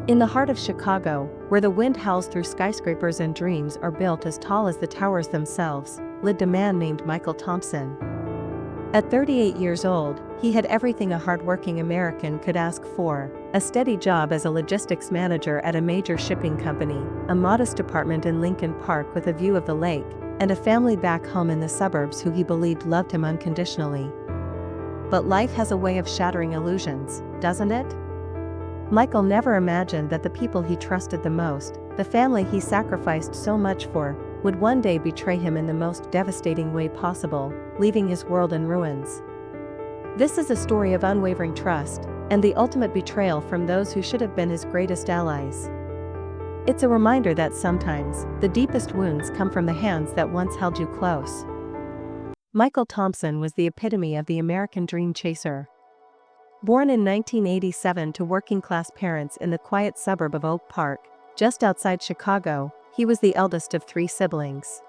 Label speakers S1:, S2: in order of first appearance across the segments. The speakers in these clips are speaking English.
S1: In the heart of Chicago, where the wind howls through skyscrapers and dreams are built as tall as the towers themselves, lived a man named Michael Thompson. At 38 years old, he had everything a hardworking American could ask for: a steady job as a logistics manager at a major shipping company, a modest apartment in Lincoln Park with a view of the lake, and a family back home in the suburbs who he believed loved him unconditionally. But life has a way of shattering illusions, doesn't it? Michael never imagined that the people he trusted the most, the family he sacrificed so much for, would one day betray him in the most devastating way possible, leaving his world in ruins. This is a story of unwavering trust, and the ultimate betrayal from those who should have been his greatest allies. It's a reminder that sometimes, the deepest wounds come from the hands that once held you close. Michael Thompson was the epitome of the American dream chaser. Born in 1987 to working-class parents in the quiet suburb of Oak Park, just outside Chicago, he was the eldest of 3 siblings.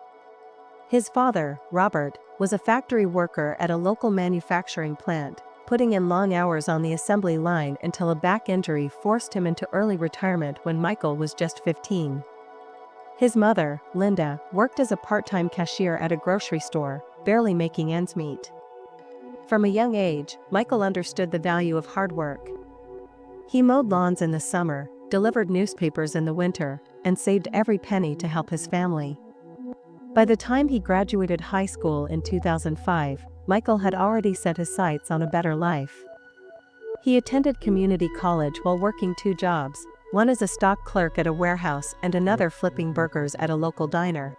S1: His father, Robert, was a factory worker at a local manufacturing plant, putting in long hours on the assembly line until a back injury forced him into early retirement when Michael was just 15. His mother, Linda, worked as a part-time cashier at a grocery store, barely making ends meet. From a young age, Michael understood the value of hard work. He mowed lawns in the summer, delivered newspapers in the winter, and saved every penny to help his family. By the time he graduated high school in 2005, Michael had already set his sights on a better life. He attended community college while working 2 jobs, one as a stock clerk at a warehouse and another flipping burgers at a local diner.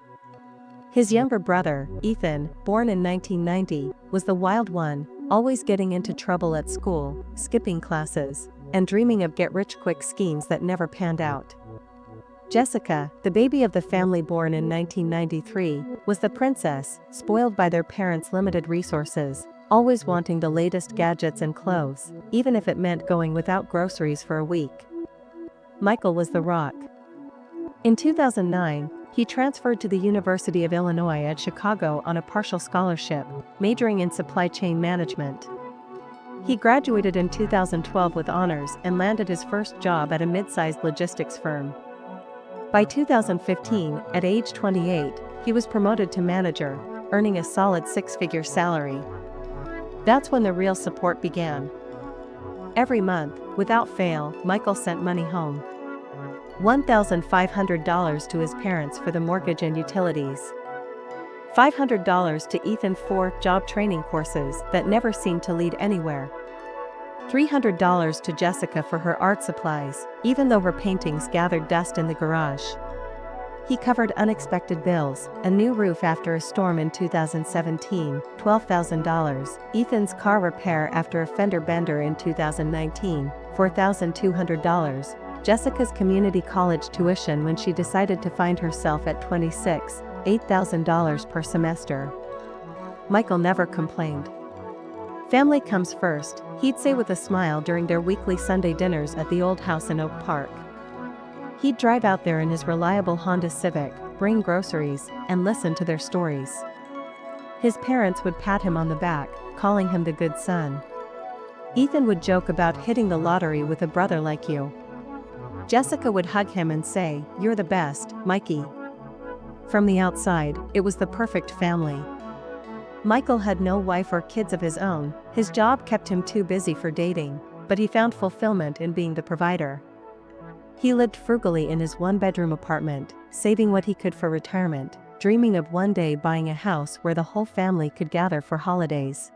S1: His younger brother, Ethan, born in 1990, was the wild one, always getting into trouble at school, skipping classes, and dreaming of get-rich-quick schemes that never panned out. Jessica, the baby of the family born in 1993, was the princess, spoiled by their parents' limited resources, always wanting the latest gadgets and clothes, even if it meant going without groceries for a week. Michael was the rock. In 2009, he transferred to the University of Illinois at Chicago on a partial scholarship, majoring in supply chain management. He graduated in 2012 with honors and landed his first job at a mid-sized logistics firm. By 2015, at age 28, he was promoted to manager, earning a solid 6-figure salary. That's when the real support began. Every month, without fail, Michael sent money home. $1,500 to his parents for the mortgage and utilities. $500 to Ethan for job training courses that never seemed to lead anywhere. $300 to Jessica for her art supplies, even though her paintings gathered dust in the garage. He covered unexpected bills, a new roof after a storm in 2017, $12,000, Ethan's car repair after a fender bender in 2019, $4,200, Jessica's community college tuition when she decided to find herself at 26, $8,000 per semester. Michael never complained. Family comes first, he'd say with a smile during their weekly Sunday dinners at the old house in Oak Park. He'd drive out there in his reliable Honda Civic, bring groceries, and listen to their stories. His parents would pat him on the back, calling him the good son. Ethan would joke about hitting the lottery with a brother like you. Jessica would hug him and say, "You're the best, Mikey." From the outside, it was the perfect family. Michael had no wife or kids of his own, his job kept him too busy for dating, but he found fulfillment in being the provider. He lived frugally in his 1-bedroom apartment, saving what he could for retirement, dreaming of one day buying a house where the whole family could gather for holidays.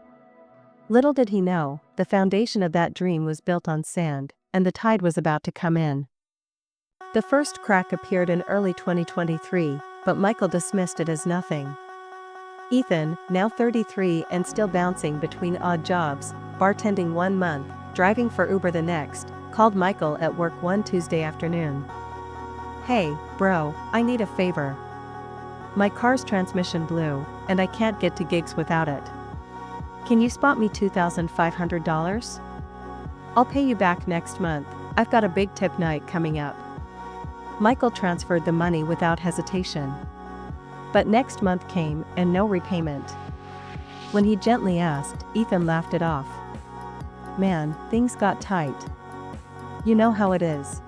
S1: Little did he know, the foundation of that dream was built on sand, and the tide was about to come in. The first crack appeared in early 2023, but Michael dismissed it as nothing. Ethan, now 33 and still bouncing between odd jobs, bartending 1 month, driving for Uber the next, called Michael at work one Tuesday afternoon. "Hey, bro, I need a favor. My car's transmission blew, and I can't get to gigs without it. Can you spot me $2,500? I'll pay you back next month, I've got a big tip night coming up." Michael transferred the money without hesitation. But next month came, and no repayment. When he gently asked, Ethan laughed it off. "Man, things got tight. You know how it is.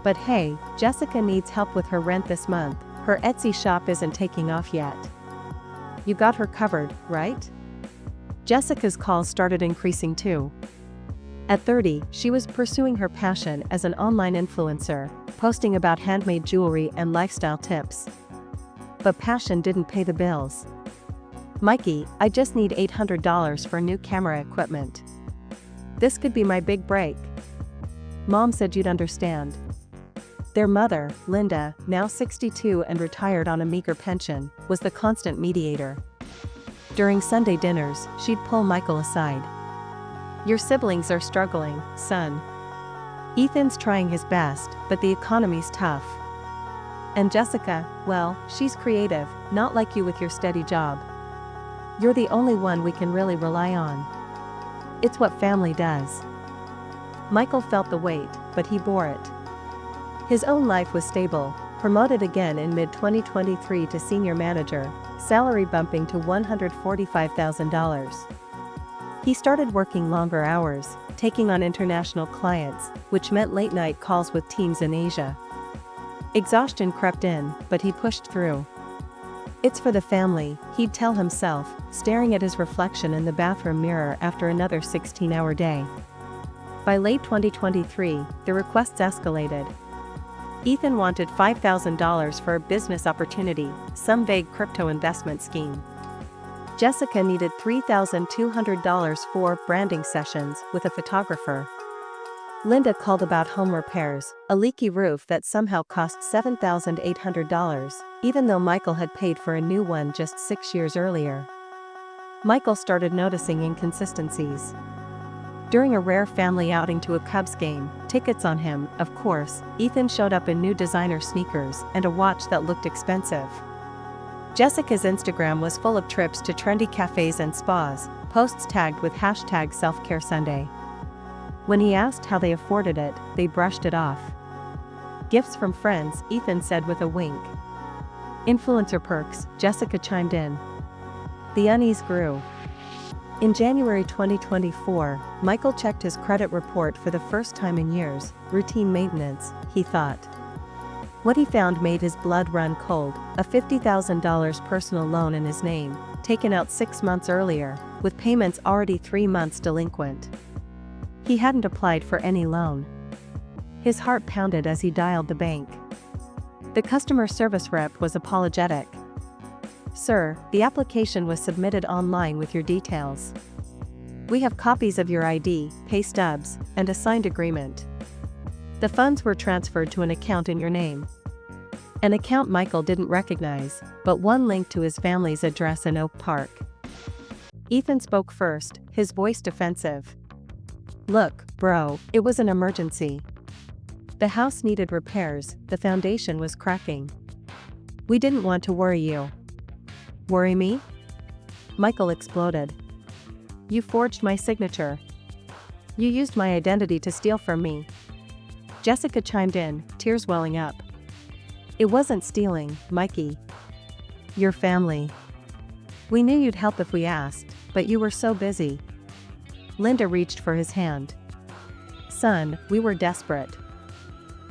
S1: But hey, Jessica needs help with her rent this month, her Etsy shop isn't taking off yet. You got her covered, right? Jessica's calls started increasing too. At 30, she was pursuing her passion as an online influencer, posting about handmade jewelry and lifestyle tips. But passion didn't pay the bills. Mikey, I just need $800 for new camera equipment. This could be my big break. Mom said you'd understand. Their mother, Linda, now 62 and retired on a meager pension, was the constant mediator. During Sunday dinners, she'd pull Michael aside. Your siblings are struggling, son. Ethan's trying his best, but the economy's tough. And Jessica, well, she's creative, not like you with your steady job. You're the only one we can really rely on. It's what family does. Michael felt the weight, but he bore it. His own life was stable, promoted again in mid-2023 to senior manager, salary bumping to $145,000. He started working longer hours, taking on international clients, which meant late-night calls with teams in Asia. Exhaustion crept in, but he pushed through. It's for the family, he'd tell himself, staring at his reflection in the bathroom mirror after another 16-hour day. By late 2023, the requests escalated. Ethan wanted $5,000 for a business opportunity, some vague crypto investment scheme. Jessica needed $3,200 for branding sessions with a photographer. Linda called about home repairs, a leaky roof that somehow cost $7,800, even though Michael had paid for a new one just 6 years earlier. Michael started noticing inconsistencies. During a rare family outing to a Cubs game, tickets on him, of course, Ethan showed up in new designer sneakers and a watch that looked expensive. Jessica's Instagram was full of trips to trendy cafes and spas, posts tagged with #SelfCareSunday. When he asked how they afforded it, they brushed it off. Gifts from friends, Ethan said with a wink. Influencer perks, Jessica chimed in. The unease grew. In January 2024, Michael checked his credit report for the first time in years, routine maintenance, he thought. What he found made his blood run cold, a $50,000 personal loan in his name, taken out 6 months earlier, with payments already 3 months delinquent. He hadn't applied for any loan. His heart pounded as he dialed the bank. The customer service rep was apologetic. Sir, the application was submitted online with your details. We have copies of your ID, pay stubs, and a signed agreement. The funds were transferred to an account in your name. An account Michael didn't recognize, but one linked to his family's address in Oak Park. Ethan spoke first, his voice defensive. Look, bro, it was an emergency. The house needed repairs, the foundation was cracking. We didn't want to worry you. Worry me? Michael exploded. You forged my signature. You used my identity to steal from me. Jessica chimed in, tears welling up. It wasn't stealing, Mikey. Your family. We knew you'd help if we asked, but you were so busy. Linda reached for his hand. Son, we were desperate.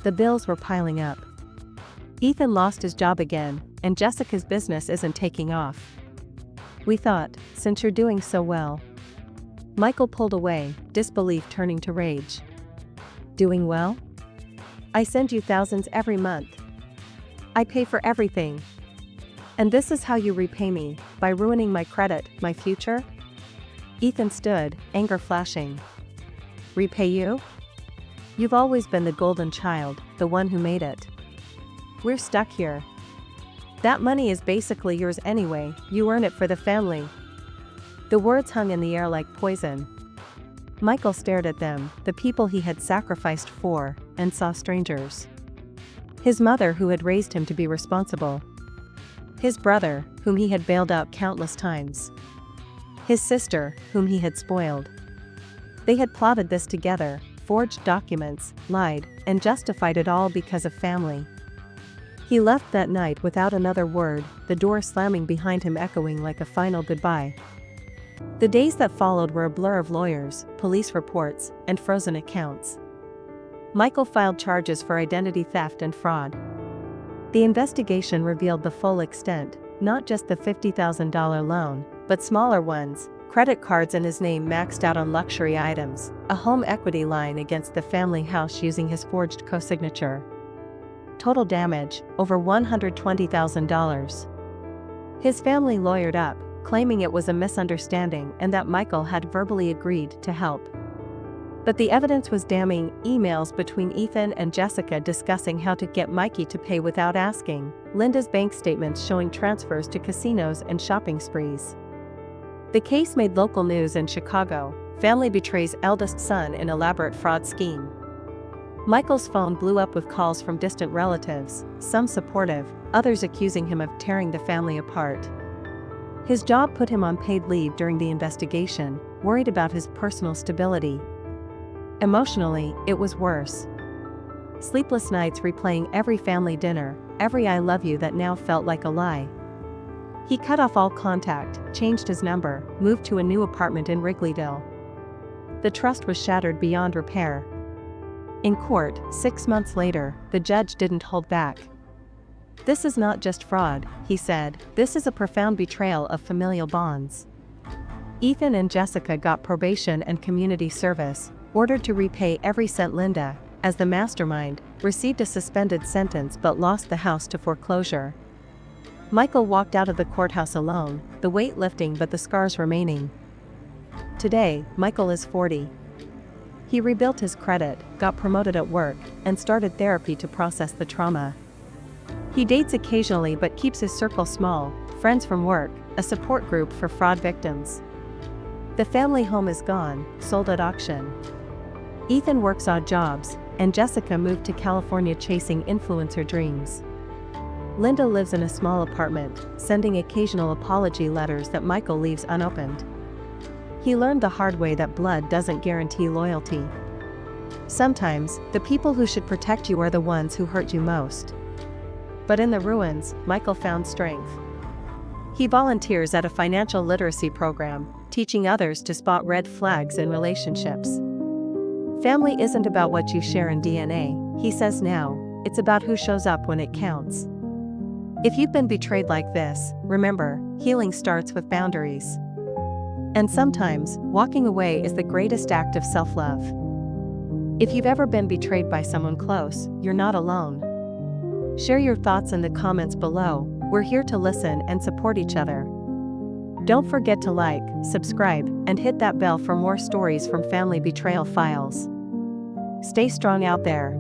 S1: The bills were piling up. Ethan lost his job again, and Jessica's business isn't taking off. We thought, since you're doing so well. Michael pulled away, disbelief turning to rage. Doing well? I send you thousands every month. I pay for everything. And this is how you repay me, by ruining my credit, my future? Ethan stood, anger flashing. Repay you? You've always been the golden child, the one who made it. We're stuck here. That money is basically yours anyway, you earn it for the family. The words hung in the air like poison. Michael stared at them, the people he had sacrificed for, and saw strangers. His mother who had raised him to be responsible. His brother, whom he had bailed out countless times. His sister, whom he had spoiled. They had plotted this together, forged documents, lied, and justified it all because of family. He left that night without another word, the door slamming behind him echoing like a final goodbye. The days that followed were a blur of lawyers, police reports, and frozen accounts. Michael filed charges for identity theft and fraud. The investigation revealed the full extent, not just the $50,000 loan, but smaller ones, credit cards in his name maxed out on luxury items, a home equity line against the family house using his forged co-signature. Total damage, over $120,000. His family lawyered up, claiming it was a misunderstanding and that Michael had verbally agreed to help. But the evidence was damning: emails between Ethan and Jessica discussing how to get Mikey to pay without asking, Linda's bank statements showing transfers to casinos and shopping sprees. The case made local news in Chicago. Family betrays eldest son in elaborate fraud scheme. Michael's phone blew up with calls from distant relatives, some supportive, others accusing him of tearing the family apart. His job put him on paid leave during the investigation, worried about his personal stability. Emotionally, it was worse. Sleepless nights replaying every family dinner, every "I love you" that now felt like a lie. He cut off all contact, changed his number, moved to a new apartment in Wrigleyville. The trust was shattered beyond repair. In court, 6 months later, the judge didn't hold back. "This is not just fraud," he said, "this is a profound betrayal of familial bonds." Ethan and Jessica got probation and community service, ordered to repay every cent. Linda, as the mastermind, received a suspended sentence but lost the house to foreclosure. Michael walked out of the courthouse alone, the weight lifting but the scars remaining. Today, Michael is 40. He rebuilt his credit, got promoted at work, and started therapy to process the trauma. He dates occasionally but keeps his circle small: friends from work, a support group for fraud victims. The family home is gone, sold at auction. Ethan works odd jobs, and Jessica moved to California chasing influencer dreams. Linda lives in a small apartment, sending occasional apology letters that Michael leaves unopened. He learned the hard way that blood doesn't guarantee loyalty. Sometimes, the people who should protect you are the ones who hurt you most. But in the ruins, Michael found strength. He volunteers at a financial literacy program, teaching others to spot red flags in relationships. "Family isn't about what you share in DNA," he says now, "it's about who shows up when it counts." If you've been betrayed like this, remember, healing starts with boundaries. And sometimes, walking away is the greatest act of self-love. If you've ever been betrayed by someone close, you're not alone. Share your thoughts in the comments below. We're here to listen and support each other. Don't forget to like, subscribe, and hit that bell for more stories from Family Betrayal Files. Stay strong out there.